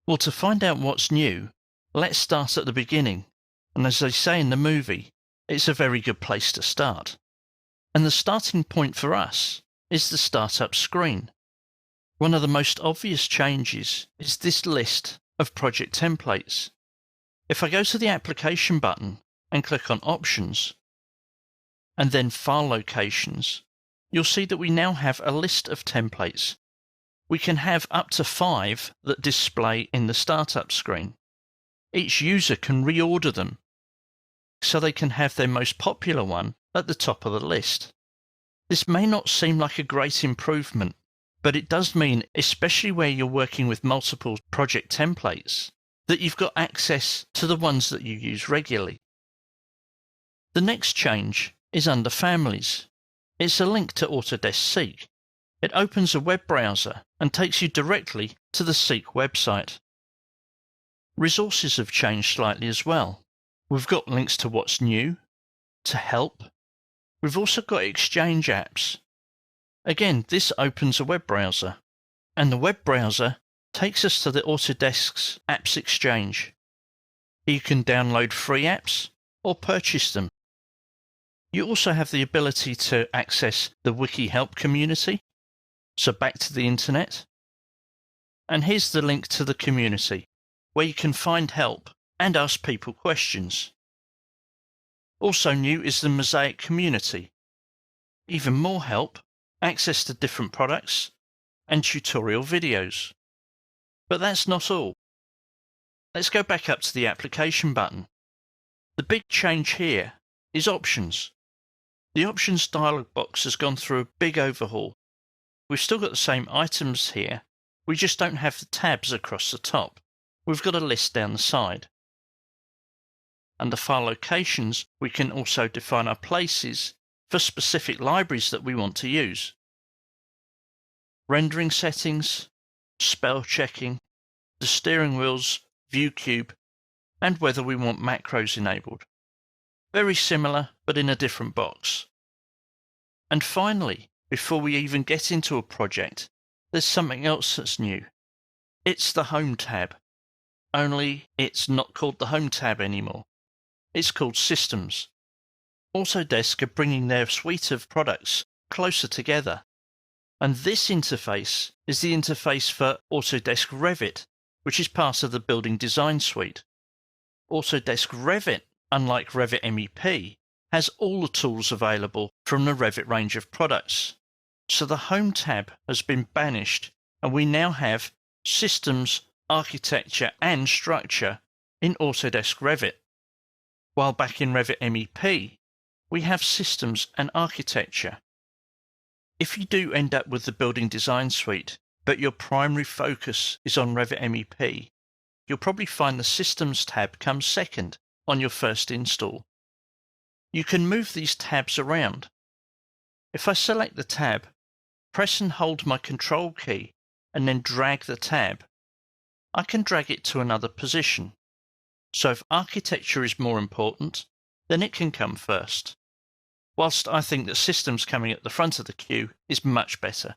Well, to find out what's new, let's start at the beginning. And as they say in the movie, it's a very good place to start. And the starting point for us is the startup screen. One of the most obvious changes is this list of project templates. If I go to the application button and click on options, and then file locations, you'll see that we now have a list of templates. We can have up to 5 that display in the startup screen. Each user can reorder them, so they can have their most popular one at the top of the list. This may not seem like a great improvement, but it does mean, especially where you're working with multiple project templates, that you've got access to the ones that you use regularly. The next change is under Families. It's a link to Autodesk Seek. It opens a web browser and takes you directly to the Seek website. Resources have changed slightly as well. We've got links to what's new, to help. We've also got Exchange apps. Again, this opens a web browser, and the web browser takes us to the Autodesk's Apps Exchange. You can download free apps or purchase them. You also have the ability to access the Wiki Help community, so back to the internet. And here's the link to the community, where you can find help and ask people questions. Also new is the Mosaic community. Even more help, access to different products, and tutorial videos. But that's not all. Let's go back up to the application button. The big change here is options. The options dialog box has gone through a big overhaul. We've still got the same items here, we just don't have the tabs across the top. We've got a list down the side. Under File Locations, we can also define our places for specific libraries that we want to use. Rendering settings, spell checking, the steering wheel's view cube, and whether we want macros enabled. Very similar, but in a different box. And finally, before we even get into a project, there's something else that's new. It's the Home tab. Only it's not called the Home tab anymore. It's called Systems. Autodesk are bringing their suite of products closer together. And this interface is the interface for Autodesk Revit, which is part of the Building Design Suite. Autodesk Revit, unlike Revit MEP, has all the tools available from the Revit range of products. So the Home tab has been banished, and we now have Systems, Architecture and Structure in Autodesk Revit. While back in Revit MEP, we have Systems and Architecture. If you do end up with the Building Design Suite, but your primary focus is on Revit MEP, you'll probably find the Systems tab comes second on your first install. You can move these tabs around. If I select the tab, press and hold my Control key, and then drag the tab, I can drag it to another position. So if Architecture is more important, then it can come first. Whilst I think that Systems coming at the front of the queue is much better.